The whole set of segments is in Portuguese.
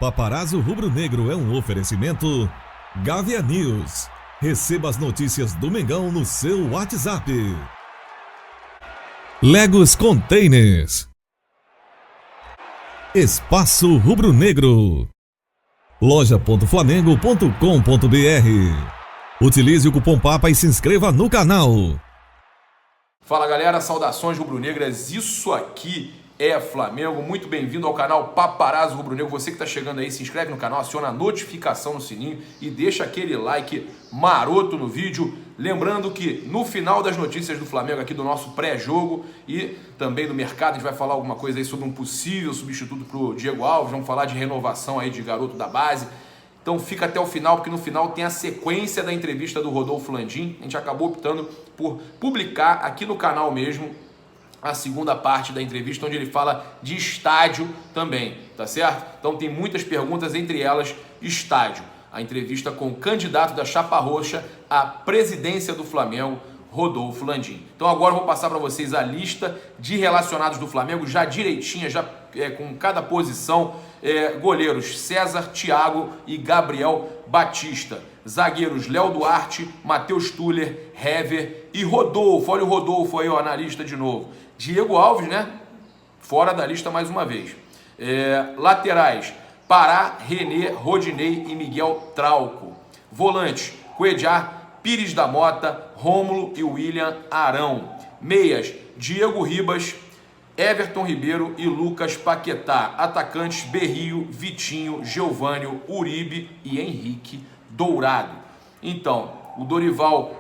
Paparazzo Rubro-Negro é um oferecimento Gávea News. Receba as notícias do Mengão no seu WhatsApp. Legos Containers. Espaço Rubro-Negro. Loja.flamengo.com.br. Utilize o cupom PAPA e se inscreva no canal. Fala galera, saudações rubro-negras, isso aqui é Flamengo, muito bem-vindo ao canal Paparazzo Rubro-Negro. Você que está chegando aí, se inscreve no canal, aciona a notificação no sininho e deixa aquele like maroto no vídeo. Lembrando que no final das notícias do Flamengo aqui do nosso pré-jogo e também do mercado, a gente vai falar alguma coisa aí sobre um possível substituto para o Diego Alves, vamos falar de renovação aí de garoto da base. Então fica até o final, porque no final tem a sequência da entrevista do Rodolfo Landim. A gente acabou optando por publicar aqui no canal mesmo a segunda parte da entrevista, onde ele fala de estádio também, tá certo? Então tem muitas perguntas, entre elas estádio. A entrevista com o candidato da Chapa Roxa à presidência do Flamengo, Rodolfo Landim. Então agora eu vou passar para vocês a lista de relacionados do Flamengo, já direitinha, já com cada posição. Goleiros César, Thiago e Gabriel Batista. Zagueiros Léo Duarte, Matheus Tuller, Hever e Rodolfo. Olha o Rodolfo aí, ó, na lista de novo. Diego Alves, né? Fora da lista mais uma vez. Laterais, Pará, René, Rodinei e Miguel Trauco. Volantes, Cuéllar, Pires da Mota, Rômulo e William Arão. Meias, Diego Ribas, Everton Ribeiro e Lucas Paquetá. Atacantes, Berrio, Vitinho, Geovânio, Uribe e Henrique Dourado. Então, o Dorival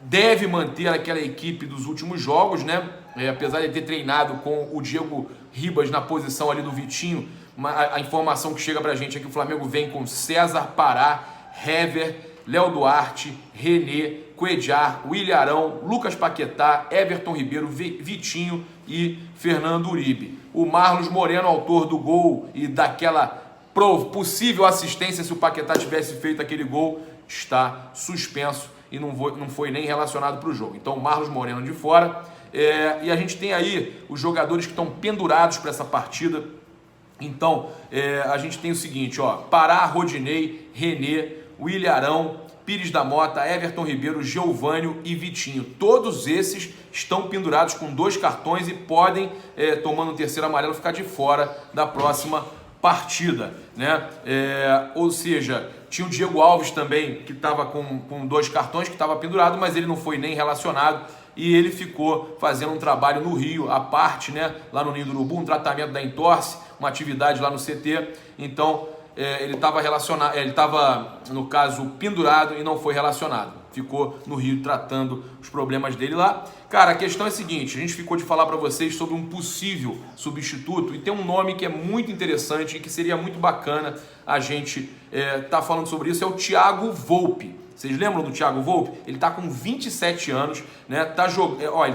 deve manter aquela equipe dos últimos jogos, né? Apesar de ter treinado com o Diego Ribas na posição ali do Vitinho, a informação que chega pra gente é que o Flamengo vem com César, Pará, Hever, Léo Duarte, René, Cuéllar, William Arão, Lucas Paquetá, Everton Ribeiro, Vitinho e Fernando Uribe. O Marlos Moreno, autor do gol e daquela possível assistência se o Paquetá tivesse feito aquele gol, está suspenso e não foi nem relacionado para o jogo. Então, o Marlos Moreno de fora. E a gente tem aí os jogadores que estão pendurados para essa partida. Então, a gente tem o seguinte, ó, Pará, Rodinei, René, William Arão, Pires da Mota, Everton Ribeiro, Geovânio e Vitinho. Todos esses estão pendurados com 2 cartões e podem, tomando o terceiro amarelo, ficar de fora da próxima partida, né? Ou seja, tinha o Diego Alves também, que estava com 2 cartões, que estava pendurado, mas ele não foi nem relacionado e ele ficou fazendo um trabalho no Rio, à parte, né? Lá no Ninho do Urubu, um tratamento da entorse, uma atividade lá no CT. Então, ele estava relacionado, ele estava, no caso, pendurado e não foi relacionado. Ficou no Rio tratando os problemas dele lá. Cara, a questão é a seguinte, a gente ficou de falar para vocês sobre um possível substituto e tem um nome que é muito interessante e que seria muito bacana a gente tá falando sobre isso, é o Thiago Volpi. Vocês lembram do Thiago Volpi? Ele está com 27 anos, né?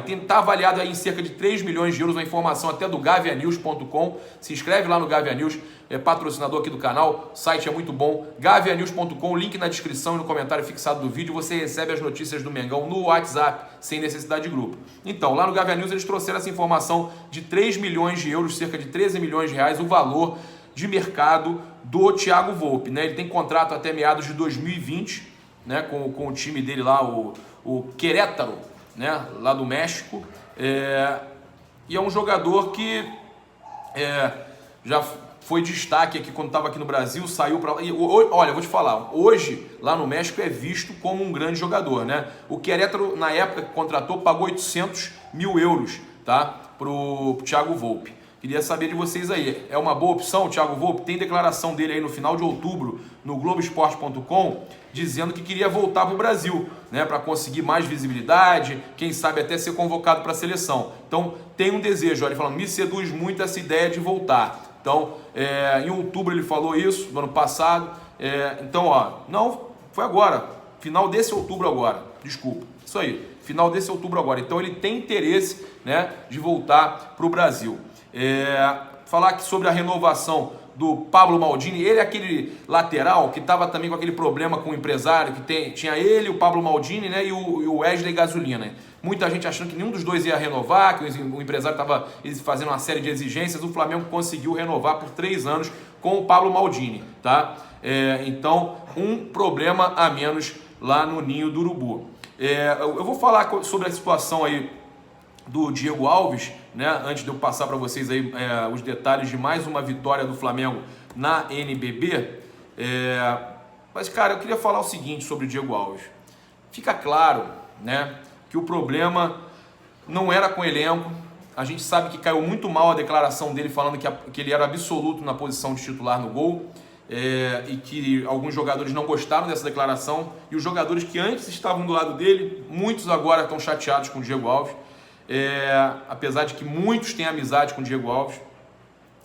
Ele tá avaliado aí em cerca de 3 milhões de euros, uma informação até do gavianews.com. Se inscreve lá no Gavia News, patrocinador aqui do canal, o site é muito bom. gavianews.com, link na descrição e no comentário fixado do vídeo. Você recebe as notícias do Mengão no WhatsApp, sem necessidade de grupo. Então, lá no Gavia News eles trouxeram essa informação de 3 milhões de euros, cerca de 13 milhões de reais, o valor de mercado do Thiago Volpi, né? Ele tem contrato até meados de 2020, né, com o time dele lá, o Querétaro, né, lá do México, e é um jogador que já foi destaque aqui quando estava aqui no Brasil, saiu para lá. Olha, eu vou te falar, hoje lá no México é visto como um grande jogador, né? O Querétaro, na época que contratou, pagou 800 mil euros, tá, pro Thiago Volpi. Queria saber de vocês aí, é uma boa opção o Thiago Volpi? Tem declaração dele aí no final de outubro no Globoesporte.com dizendo que queria voltar para o Brasil, né, para conseguir mais visibilidade, quem sabe até ser convocado para a seleção. Então tem um desejo, olha, ele falando, me seduz muito essa ideia de voltar. Então em outubro ele falou isso, no ano passado, então ó, não, foi agora, final desse outubro agora, desculpa, isso aí, final desse outubro agora. Então ele tem interesse, né, de voltar para o Brasil. Falar aqui sobre a renovação do Pablo Maldini, ele é aquele lateral que estava também com aquele problema com o empresário, que tinha ele, o Pablo Maldini, né, e o Wesley Gasolina. Muita gente achando que nenhum dos dois ia renovar, que o empresário estava fazendo uma série de exigências. O Flamengo conseguiu renovar por 3 anos com o Pablo Maldini, tá? Então, um problema a menos lá no Ninho do Urubu. Eu vou falar sobre a situação aí do Diego Alves, né? Antes de eu passar para vocês aí os detalhes de mais uma vitória do Flamengo na NBB. Mas, cara, eu queria falar o seguinte sobre o Diego Alves. Fica claro, né, que o problema não era com o elenco. A gente sabe que caiu muito mal a declaração dele falando que ele era absoluto na posição de titular no gol. E que alguns jogadores não gostaram dessa declaração, e os jogadores que antes estavam do lado dele, muitos agora estão chateados com o Diego Alves, apesar de que muitos têm amizade com o Diego Alves.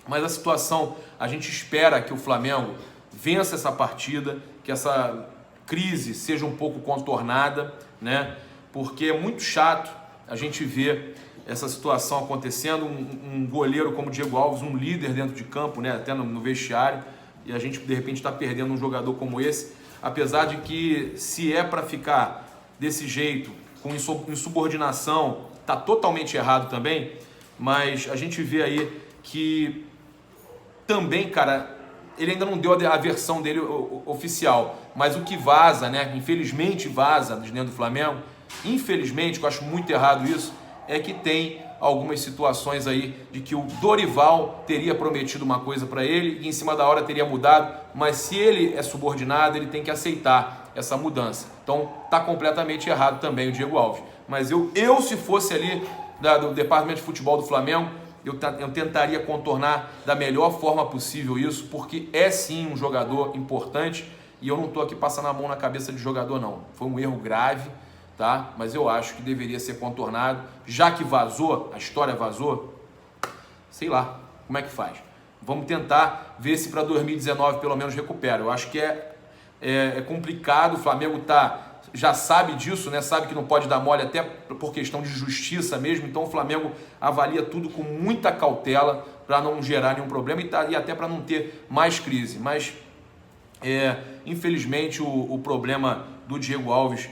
Mas a situação, a gente espera que o Flamengo vença essa partida, que essa crise seja um pouco contornada, né? Porque é muito chato a gente ver essa situação acontecendo, um goleiro como o Diego Alves, um líder dentro de campo, né? Até no vestiário, e a gente de repente está perdendo um jogador como esse, apesar de que se é para ficar desse jeito, com insubordinação, está totalmente errado também. Mas a gente vê aí que também, cara, ele ainda não deu a versão dele oficial, mas o que vaza, né, infelizmente vaza de dentro do Flamengo, infelizmente, que eu acho muito errado isso, é que tem algumas situações aí de que o Dorival teria prometido uma coisa para ele e em cima da hora teria mudado, mas se ele é subordinado, ele tem que aceitar essa mudança. Então tá completamente errado também o Diego Alves. Mas eu se fosse ali do departamento de futebol do Flamengo, eu tentaria contornar da melhor forma possível isso, porque é sim um jogador importante e eu não estou aqui passando a mão na cabeça de jogador não. Foi um erro grave, tá? Mas eu acho que deveria ser contornado, já que vazou, a história vazou, sei lá, como é que faz? Vamos tentar ver se para 2019 pelo menos recupera. Eu acho que é complicado, o Flamengo já sabe disso, né? Sabe que não pode dar mole até por questão de justiça mesmo, então o Flamengo avalia tudo com muita cautela para não gerar nenhum problema e até para não ter mais crise. Mas, infelizmente, o problema do Diego Alves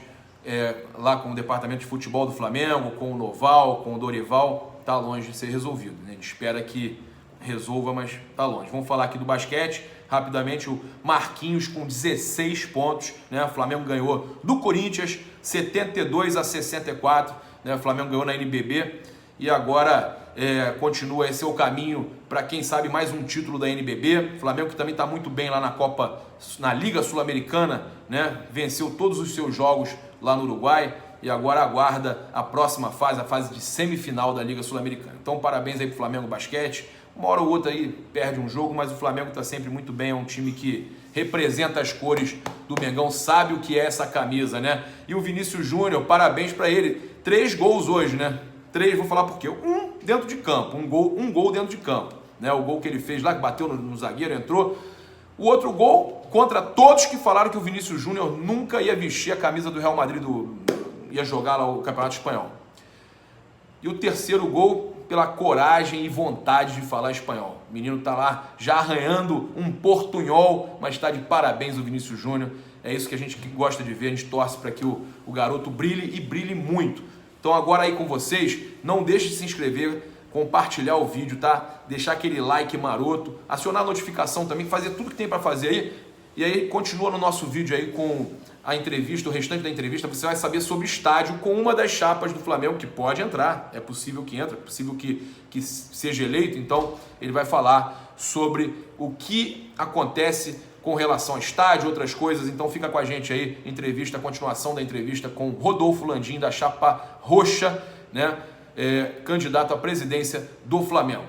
lá com o departamento de futebol do Flamengo, com o Noval, com o Dorival, está longe de ser resolvido, né? A gente espera que resolva, mas está longe. Vamos falar aqui do basquete, rapidamente, o Marquinhos com 16 pontos, né? O Flamengo ganhou do Corinthians, 72-64, né? O Flamengo ganhou na NBB e agora continua esse o caminho para quem sabe mais um título da NBB. O Flamengo que também está muito bem lá na Liga Sul-Americana, né? Venceu todos os seus jogos lá no Uruguai e agora aguarda a próxima fase, a fase de semifinal da Liga Sul-Americana. Então parabéns aí pro Flamengo Basquete. Uma hora ou outra aí perde um jogo, mas o Flamengo está sempre muito bem, é um time que representa as cores do Mengão, sabe o que é essa camisa, né? E o Vinícius Júnior, parabéns para ele, 3 gols hoje, né? 3, vou falar por quê? Um dentro de campo, um gol dentro de campo, né? O gol que ele fez lá, que bateu no zagueiro, entrou. O outro gol contra todos que falaram que o Vinícius Júnior nunca ia vestir a camisa do Real Madrid, ia jogar lá o Campeonato Espanhol. E o terceiro gol pela coragem e vontade de falar espanhol. O menino tá lá já arranhando um portunhol, mas está de parabéns o Vinícius Júnior. É isso que a gente gosta de ver, a gente torce para que o garoto brilhe e brilhe muito. Então agora aí com vocês, não deixe de se inscrever, compartilhar o vídeo, tá? Deixar aquele like maroto, acionar a notificação também, fazer tudo que tem para fazer aí. E aí continua no nosso vídeo aí com a entrevista, o restante da entrevista, você vai saber sobre estádio com uma das chapas do Flamengo, que pode entrar, é possível que entre, é possível que seja eleito, então ele vai falar sobre o que acontece com relação ao estádio, outras coisas, então fica com a gente aí, entrevista, a continuação da entrevista com Rodolfo Landim, da chapa roxa, né, candidato à presidência do Flamengo.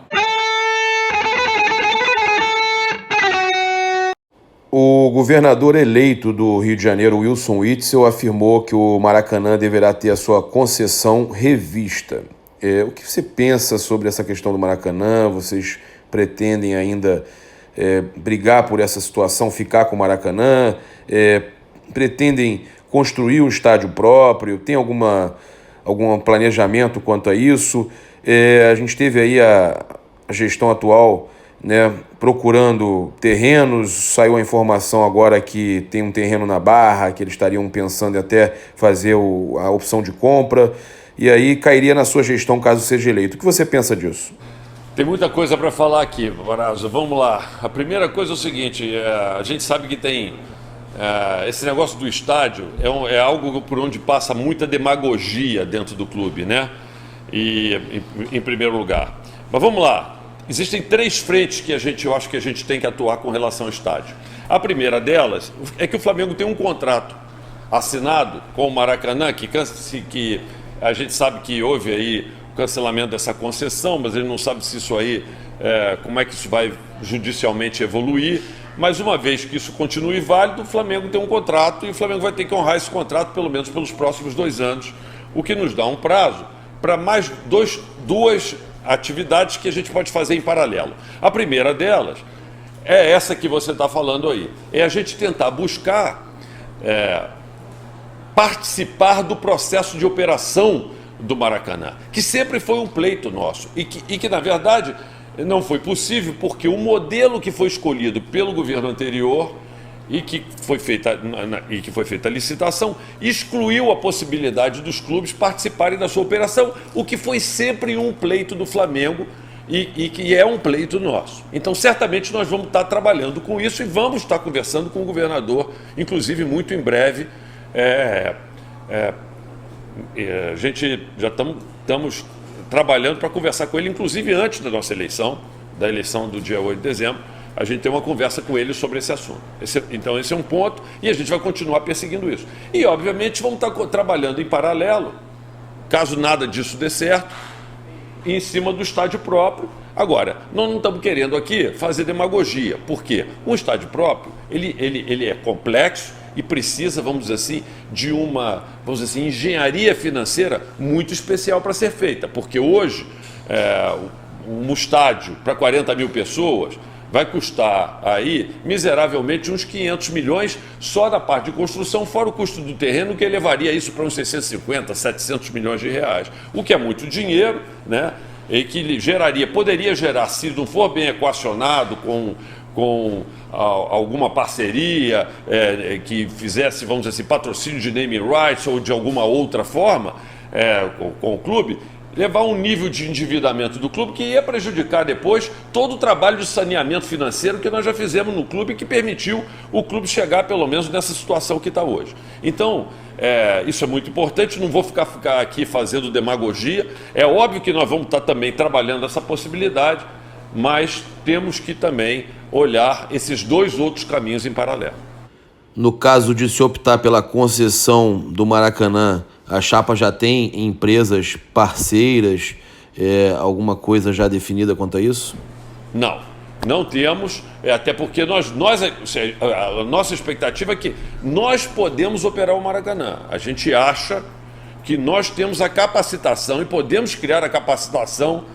O governador eleito do Rio de Janeiro, Wilson Witzel, afirmou que o Maracanã deverá ter a sua concessão revista. O que você pensa sobre essa questão do Maracanã? Vocês pretendem ainda brigar por essa situação, ficar com o Maracanã? Pretendem construir um estádio próprio? Tem algum planejamento quanto a isso? A gente teve aí a gestão atual, né, procurando terrenos, saiu a informação agora que tem um terreno na Barra, que eles estariam pensando em até fazer a opção de compra, e aí cairia na sua gestão caso seja eleito. O que você pensa disso? Tem muita coisa para falar aqui, Paparazzo. Vamos lá. A primeira coisa é o seguinte, a gente sabe que tem esse negócio do estádio, é algo por onde passa muita demagogia dentro do clube, né? E em primeiro lugar. Mas vamos lá. Existem 3 frentes que eu acho que a gente tem que atuar com relação ao estádio. A primeira delas é que o Flamengo tem um contrato assinado com o Maracanã, que a gente sabe que houve aí o cancelamento dessa concessão, mas ele não sabe se isso aí, como é que isso vai judicialmente evoluir. Mas uma vez que isso continue válido, o Flamengo tem um contrato e o Flamengo vai ter que honrar esse contrato pelo menos pelos próximos 2 anos, o que nos dá um prazo para mais duas atividades que a gente pode fazer em paralelo. A primeira delas é essa que você está falando aí, é a gente tentar buscar participar do processo de operação do Maracanã, que sempre foi um pleito nosso e que na verdade não foi possível porque o modelo que foi escolhido pelo governo anterior e que foi feita a licitação excluiu a possibilidade dos clubes participarem da sua operação, o que foi sempre um pleito do Flamengo e que é um pleito nosso. Então certamente nós vamos estar trabalhando com isso e vamos estar conversando com o governador, inclusive muito em breve. A gente já estamos trabalhando para conversar com ele, inclusive antes da nossa eleição, da eleição do dia 8 de dezembro, a gente tem uma conversa com ele sobre esse assunto. Então esse é um ponto e a gente vai continuar perseguindo isso. E obviamente vamos estar trabalhando em paralelo, caso nada disso dê certo, em cima do estádio próprio. Agora, nós não estamos querendo aqui fazer demagogia, porque um estádio próprio, ele é complexo e precisa, vamos dizer assim, de uma engenharia financeira muito especial para ser feita, porque hoje um estádio para 40 mil pessoas vai custar aí miseravelmente uns 500 milhões só da parte de construção, fora o custo do terreno, que elevaria isso para uns 650, 700 milhões de reais, o que é muito dinheiro, né? E que poderia gerar, se não for bem equacionado com alguma parceria que fizesse, vamos dizer assim, patrocínio de naming rights ou de alguma outra forma com o clube, levar um nível de endividamento do clube que ia prejudicar depois todo o trabalho de saneamento financeiro que nós já fizemos no clube, que permitiu o clube chegar pelo menos nessa situação que está hoje. Então, isso é muito importante, não vou ficar aqui fazendo demagogia. É óbvio que nós vamos estar também trabalhando essa possibilidade, mas temos que também olhar esses 2 outros caminhos em paralelo. No caso de se optar pela concessão do Maracanã, a chapa já tem empresas parceiras, alguma coisa já definida quanto a isso? Não temos, até porque a nossa expectativa é que nós podemos operar o Maracanã. A gente acha que nós temos a capacitação e podemos criar a capacitação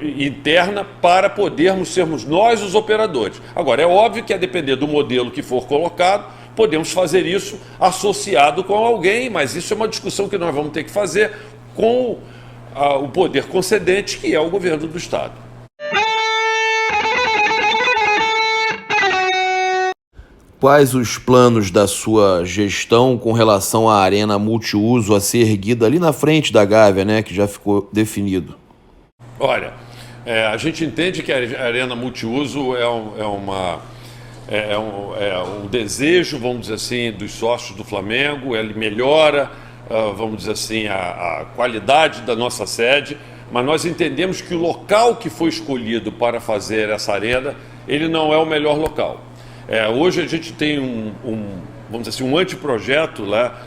interna para podermos sermos nós os operadores. Agora, é óbvio que a depender do modelo que for colocado, podemos fazer isso associado com alguém, mas isso é uma discussão que nós vamos ter que fazer com o poder concedente, que é o governo do Estado. Quais os planos da sua gestão com relação à arena multiuso a ser erguida ali na frente da Gávea, né, que já ficou definido? Olha, a gente entende que a arena multiuso é um desejo, vamos dizer assim, dos sócios do Flamengo. Ele melhora, vamos dizer assim, a qualidade da nossa sede, mas nós entendemos que o local que foi escolhido para fazer essa arena, ele não é o melhor local. Hoje a gente tem vamos dizer assim, um anteprojeto lá,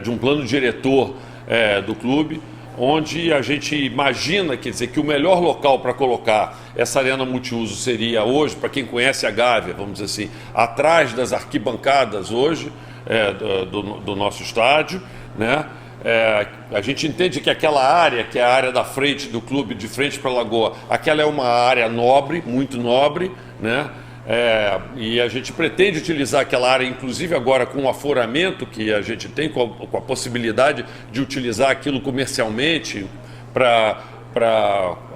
de um plano diretor do clube, onde a gente imagina, quer dizer, que o melhor local para colocar essa arena multiuso seria hoje, para quem conhece a Gávea, vamos dizer assim, atrás das arquibancadas hoje do nosso estádio, né? A gente entende que aquela área, que é a área da frente do clube, de frente para a Lagoa, aquela é uma área nobre, muito nobre, né? E a gente pretende utilizar aquela área, inclusive agora com o aforamento que a gente tem, com a possibilidade de utilizar aquilo comercialmente para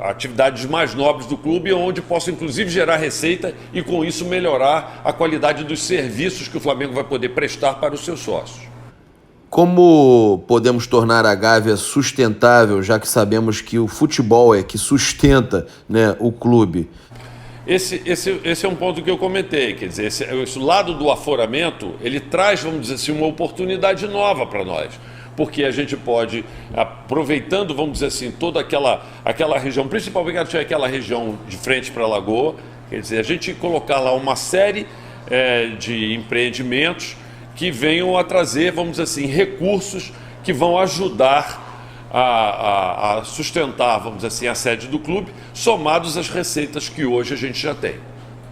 atividades mais nobres do clube, onde possa inclusive gerar receita e com isso melhorar a qualidade dos serviços que o Flamengo vai poder prestar para os seus sócios. Como podemos tornar a Gávea sustentável, já que sabemos que o futebol é que sustenta, né, o clube? Esse é um ponto que eu comentei, quer dizer, esse lado do aforamento, ele traz, vamos dizer assim, uma oportunidade nova para nós, porque a gente pode, aproveitando, vamos dizer assim, toda aquela região, principalmente aquela região de frente para a Lagoa, quer dizer, a gente colocar lá uma série de empreendimentos que venham a trazer, vamos dizer assim, recursos que vão ajudar a sustentar, vamos dizer assim, a sede do clube, somados às receitas que hoje a gente já tem.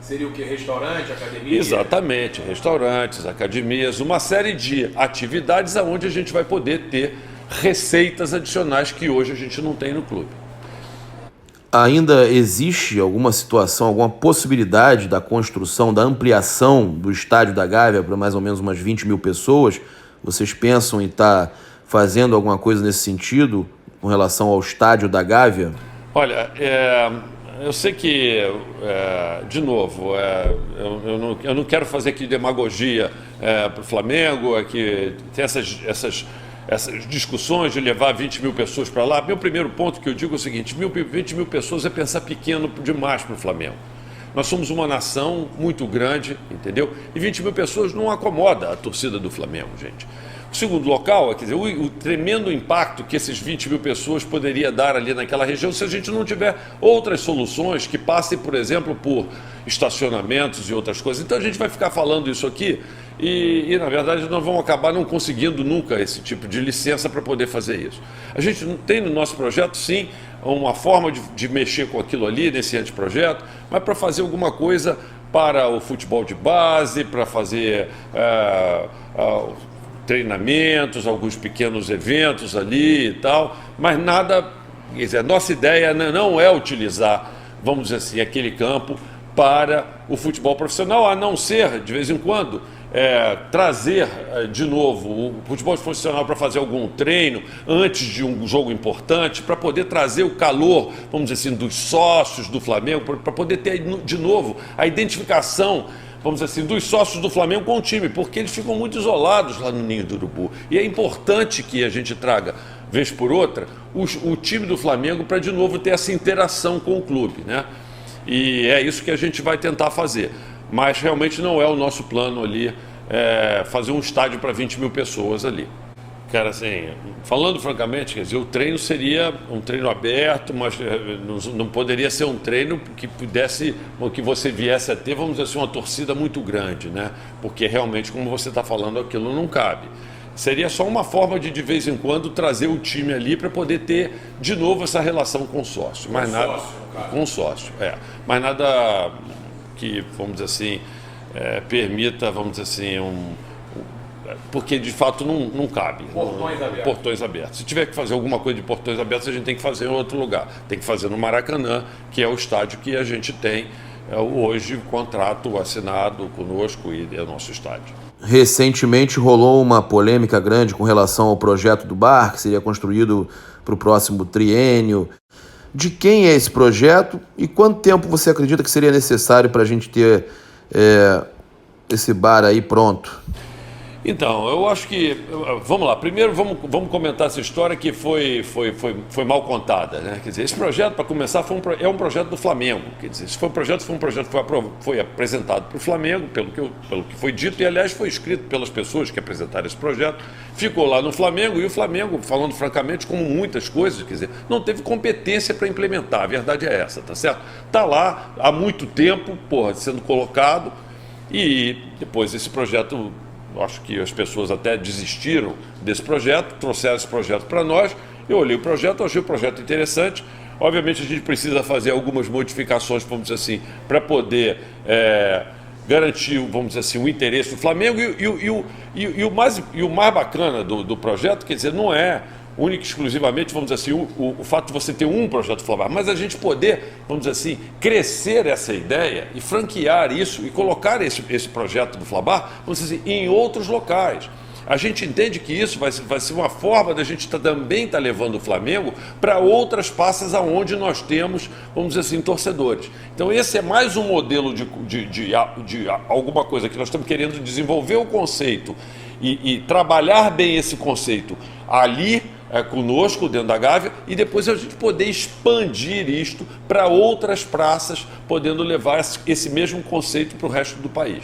Seria o que? Restaurante, academia? Exatamente, restaurantes, academias, uma série de atividades onde a gente vai poder ter receitas adicionais que hoje a gente não tem no clube. Ainda existe alguma situação, alguma possibilidade da construção, da ampliação do estádio da Gávea para mais ou menos umas 20 mil pessoas? Vocês pensam em estar fazendo alguma coisa nesse sentido com relação ao estádio da Gávea? Olha, eu sei que, de novo, eu não quero fazer aqui demagogia para o Flamengo, que tem essas discussões de levar 20 mil pessoas para lá. Meu primeiro ponto que eu digo é o seguinte: 20 mil pessoas é pensar pequeno demais para o Flamengo. Nós somos uma nação muito grande, entendeu? E 20 mil pessoas não acomoda a torcida do Flamengo, gente. O segundo local, quer dizer, o tremendo impacto que esses 20 mil pessoas poderia dar ali naquela região se a gente não tiver outras soluções que passem, por exemplo, por estacionamentos e outras coisas. Então a gente vai ficar falando isso aqui e na verdade, nós vamos acabar não conseguindo nunca esse tipo de licença para poder fazer isso. A gente tem no nosso projeto, sim, uma forma de mexer com aquilo ali, nesse anteprojeto, mas para fazer alguma coisa para o futebol de base, para fazer treinamentos, alguns pequenos eventos ali e tal, mas nada, quer dizer, a nossa ideia não é utilizar, vamos dizer assim, aquele campo para o futebol profissional, a não ser, de vez em quando, trazer de novo o futebol profissional para fazer algum treino antes de um jogo importante, para poder trazer o calor, vamos dizer assim, dos sócios do Flamengo, para poder ter de novo a identificação, vamos dizer assim, dos sócios do Flamengo com o time, porque eles ficam muito isolados lá no Ninho do Urubu. E é importante que a gente traga, vez por outra, o time do Flamengo para de novo ter essa interação com o clube, né? E é isso que a gente vai tentar fazer. Mas realmente não é o nosso plano ali fazer um estádio para 20 mil pessoas ali. Cara, assim, falando francamente, quer dizer, o treino seria um treino aberto, mas não poderia ser um treino que pudesse, que você viesse a ter, vamos dizer assim, uma torcida muito grande, né? Porque realmente, como você está falando, aquilo não cabe. Seria só uma forma de vez em quando, trazer o time ali para poder ter, de novo, essa relação com o sócio. Mas nada, com o sócio, mas nada que, vamos dizer assim, permita, vamos dizer assim, porque de fato não cabe. Portões abertos. Se tiver que fazer alguma coisa de portões abertos, a gente tem que fazer em outro lugar. Tem que fazer no Maracanã, que é o estádio que a gente tem hoje, contrato assinado conosco e é o nosso estádio. Recentemente rolou uma polêmica grande com relação ao projeto do bar, que seria construído para o próximo triênio. De quem é esse projeto e quanto tempo você acredita que seria necessário para a gente ter esse bar aí pronto? Então, eu acho que, vamos lá, primeiro vamos comentar essa história que foi mal contada, né? Quer dizer, esse projeto, para começar, é um projeto do Flamengo. Quer dizer, esse foi um projeto que foi apresentado para o Flamengo, pelo que foi dito, e aliás foi escrito pelas pessoas que apresentaram esse projeto, ficou lá no Flamengo, e o Flamengo, falando francamente, como muitas coisas, quer dizer, não teve competência para implementar, a verdade é essa, tá certo? Está lá há muito tempo, sendo colocado, e depois esse projeto... Acho que as pessoas até desistiram desse projeto, trouxeram esse projeto para nós. Eu olhei o projeto, achei o projeto interessante. Obviamente a gente precisa fazer algumas modificações, vamos dizer assim, para poder garantir, vamos dizer assim, o interesse do Flamengo. E o mais bacana do projeto, quer dizer, não é única e exclusivamente, vamos dizer assim, o fato de você ter um projeto Flamengo, mas a gente poder, vamos dizer assim, crescer essa ideia e franquear isso e colocar esse projeto do Flabar, vamos dizer assim, em outros locais. A gente entende que isso vai ser uma forma da gente também estar levando o Flamengo para outras praças aonde nós temos, vamos dizer assim, torcedores. Então esse é mais um modelo de alguma coisa que nós estamos querendo desenvolver o conceito e trabalhar bem esse conceito ali conosco dentro da Gávea e depois a gente poder expandir isto para outras praças, podendo levar esse mesmo conceito para o resto do país.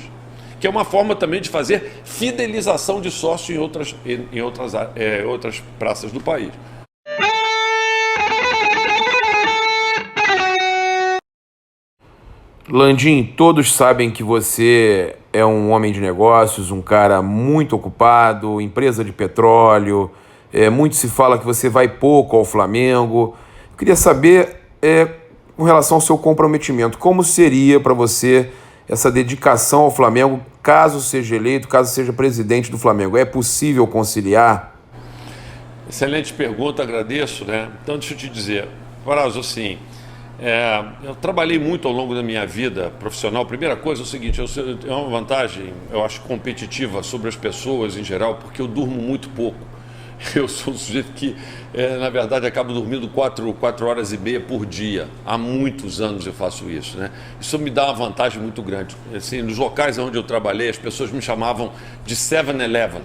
Que é uma forma também de fazer fidelização de sócio em outras praças do país. Landim, todos sabem que você é um homem de negócios, um cara muito ocupado, empresa de petróleo, muito se fala que você vai pouco ao Flamengo. Eu queria saber, com relação ao seu comprometimento, como seria para você essa dedicação ao Flamengo, caso seja eleito, caso seja presidente do Flamengo? É possível conciliar? Excelente pergunta, agradeço, né? Então, deixa eu te dizer, Parazzo, assim, eu trabalhei muito ao longo da minha vida profissional. Primeira coisa é o seguinte, eu tenho uma vantagem, eu acho, competitiva sobre as pessoas em geral, porque eu durmo muito pouco. Eu sou um sujeito que, na verdade, acabo dormindo 4 horas e meia por dia. Há muitos anos eu faço isso, né? Isso me dá uma vantagem muito grande. Assim, nos locais onde eu trabalhei, as pessoas me chamavam de 7-Eleven,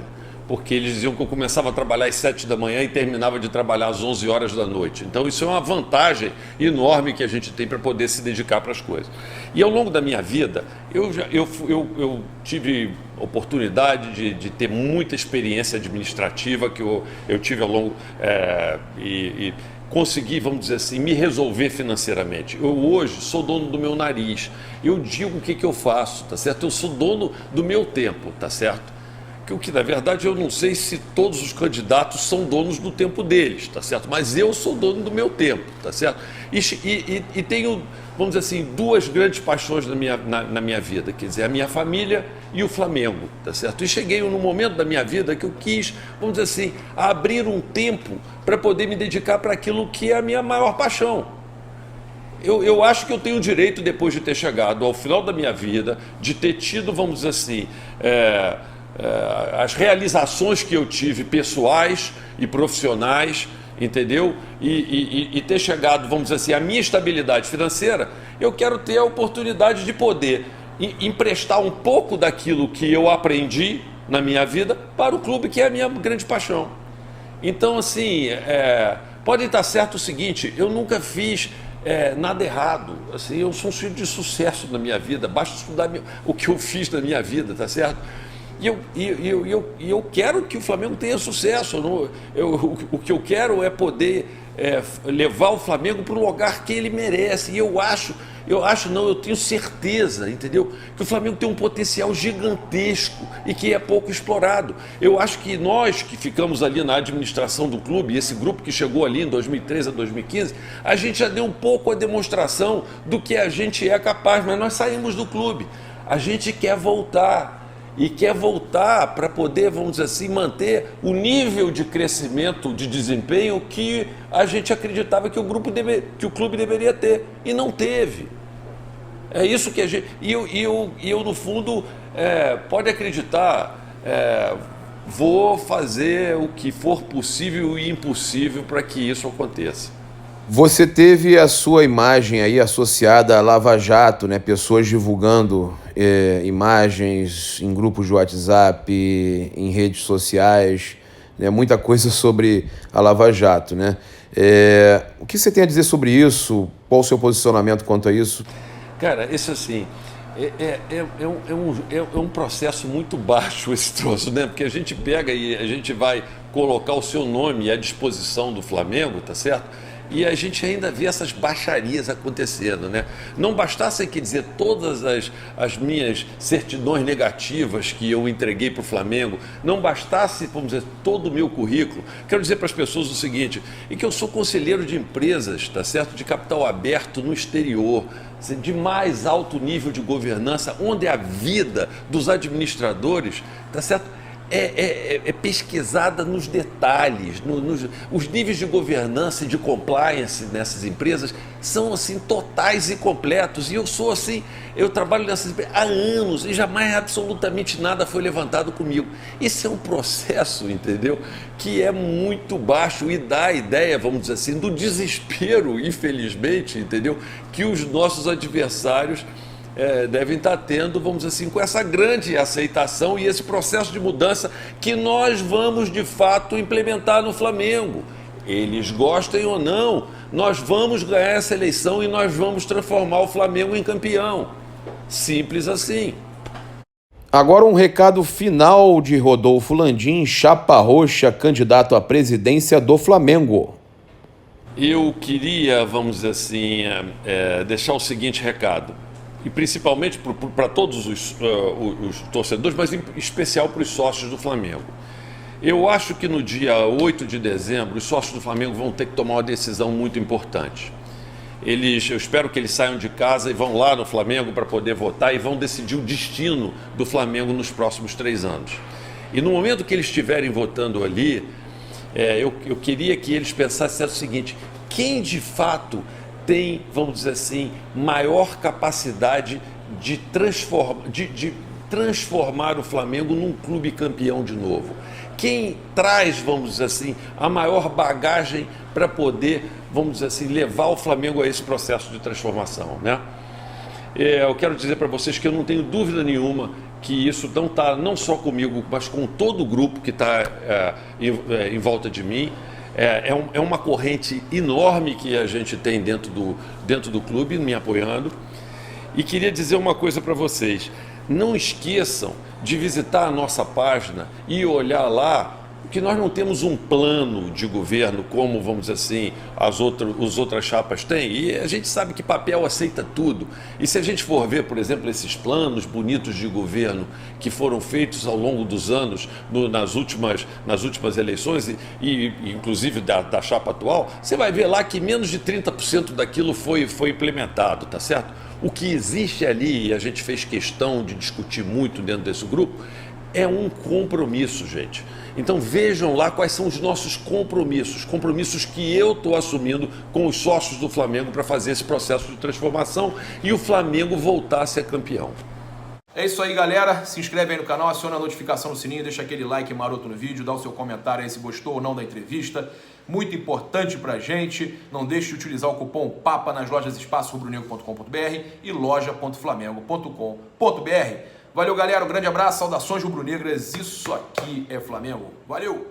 porque eles diziam que eu começava a trabalhar às 7 da manhã e terminava de trabalhar às 11 horas da noite. Então isso é uma vantagem enorme que a gente tem para poder se dedicar para as coisas. E ao longo da minha vida, eu tive oportunidade de ter muita experiência administrativa que eu tive ao longo e consegui, vamos dizer assim, me resolver financeiramente. Eu hoje sou dono do meu nariz. Eu digo o que eu faço, tá certo? Eu sou dono do meu tempo, tá certo? O que, na verdade, eu não sei se todos os candidatos são donos do tempo deles, tá certo? Mas eu sou dono do meu tempo, tá certo? E tenho, vamos dizer assim, duas grandes paixões na minha vida, quer dizer, a minha família e o Flamengo, tá certo? E cheguei num momento da minha vida que eu quis, vamos dizer assim, abrir um tempo para poder me dedicar para aquilo que é a minha maior paixão. Eu acho que eu tenho o direito, depois de ter chegado ao final da minha vida, de ter tido, vamos dizer assim, as realizações que eu tive pessoais e profissionais, entendeu? E ter chegado, vamos dizer assim, à minha estabilidade financeira, eu quero ter a oportunidade de poder emprestar um pouco daquilo que eu aprendi na minha vida para o clube, que é a minha grande paixão. Então, assim, pode estar certo o seguinte, eu nunca fiz nada errado, assim, eu sou um filho de sucesso na minha vida, basta estudar o que eu fiz na minha vida, tá certo? E eu quero que o Flamengo tenha sucesso. O que eu quero é poder levar o Flamengo para o lugar que ele merece. E eu tenho certeza, entendeu? Que o Flamengo tem um potencial gigantesco e que é pouco explorado. Eu acho que nós que ficamos ali na administração do clube, esse grupo que chegou ali em 2013 a 2015, a gente já deu um pouco a demonstração do que a gente é capaz, mas nós saímos do clube. A gente quer voltar. E quer voltar para poder, vamos dizer assim, manter o nível de crescimento, de desempenho que a gente acreditava que o clube deveria ter, e não teve. É isso que a gente... E eu no fundo, pode acreditar, vou fazer o que for possível e impossível para que isso aconteça. Você teve a sua imagem aí associada à Lava Jato, né? Pessoas divulgando imagens em grupos de WhatsApp, em redes sociais, né? Muita coisa sobre a Lava Jato, né? O que você tem a dizer sobre isso? Qual o seu posicionamento quanto a isso? Cara, isso assim, é um processo muito baixo esse troço, né? Porque a gente pega e a gente vai colocar o seu nome à disposição do Flamengo, tá certo? E a gente ainda vê essas baixarias acontecendo, né? Não bastasse, quer dizer, todas as minhas certidões negativas que eu entreguei para o Flamengo, não bastasse, vamos dizer, todo o meu currículo. Quero dizer para as pessoas o seguinte, e que eu sou conselheiro de empresas, tá certo? De capital aberto no exterior, de mais alto nível de governança, onde a vida dos administradores, tá certo? é pesquisada nos detalhes, os níveis de governança e de compliance nessas empresas são assim totais e completos. E eu sou assim, eu trabalho nessas empresas há anos e jamais absolutamente nada foi levantado comigo. Esse é um processo, entendeu? Que é muito baixo e dá a ideia, vamos dizer assim, do desespero, infelizmente, entendeu? Que os nossos adversários devem estar tendo, vamos dizer assim, com essa grande aceitação e esse processo de mudança que nós vamos de fato implementar no Flamengo. Eles gostem ou não, nós vamos ganhar essa eleição e nós vamos transformar o Flamengo em campeão. Simples assim. Agora um recado final de Rodolfo Landim, chapa roxa, candidato à presidência do Flamengo. Eu queria, vamos dizer assim, deixar o seguinte recado. E principalmente para todos os torcedores, mas em especial para os sócios do Flamengo. Eu acho que no dia 8 de dezembro, os sócios do Flamengo vão ter que tomar uma decisão muito importante. Eu espero que eles saiam de casa e vão lá no Flamengo para poder votar e vão decidir o destino do Flamengo nos próximos 3 anos. E no momento que eles estiverem votando ali, eu queria que eles pensassem o seguinte: quem de fato tem, vamos dizer assim, maior capacidade de transformar o Flamengo num clube campeão de novo? Quem traz, vamos dizer assim, a maior bagagem para poder, vamos dizer assim, levar o Flamengo a esse processo de transformação, né? Eu quero dizer para vocês que eu não tenho dúvida nenhuma que isso não está não só comigo, mas com todo o grupo que está em volta de mim. É uma corrente enorme que a gente tem dentro do clube, me apoiando. E queria dizer uma coisa para vocês: não esqueçam de visitar a nossa página e olhar lá que nós não temos um plano de governo como, vamos dizer assim, as outras chapas têm. E a gente sabe que papel aceita tudo. E se a gente for ver, por exemplo, esses planos bonitos de governo que foram feitos ao longo dos anos, nas últimas eleições, e inclusive da chapa atual, você vai ver lá que menos de 30% daquilo foi implementado, tá certo? O que existe ali, e a gente fez questão de discutir muito dentro desse grupo, é um compromisso, gente. Então vejam lá quais são os nossos compromissos que eu estou assumindo com os sócios do Flamengo para fazer esse processo de transformação e o Flamengo voltar a ser campeão. É isso aí, galera. Se inscreve aí no canal, aciona a notificação no sininho, deixa aquele like maroto no vídeo, dá o seu comentário aí se gostou ou não da entrevista. Muito importante pra gente. Não deixe de utilizar o cupom PAPA nas lojas espaçorubronegro.com.br e loja.flamengo.com.br. Valeu, galera. Um grande abraço. Saudações rubro-negras. Isso aqui é Flamengo. Valeu!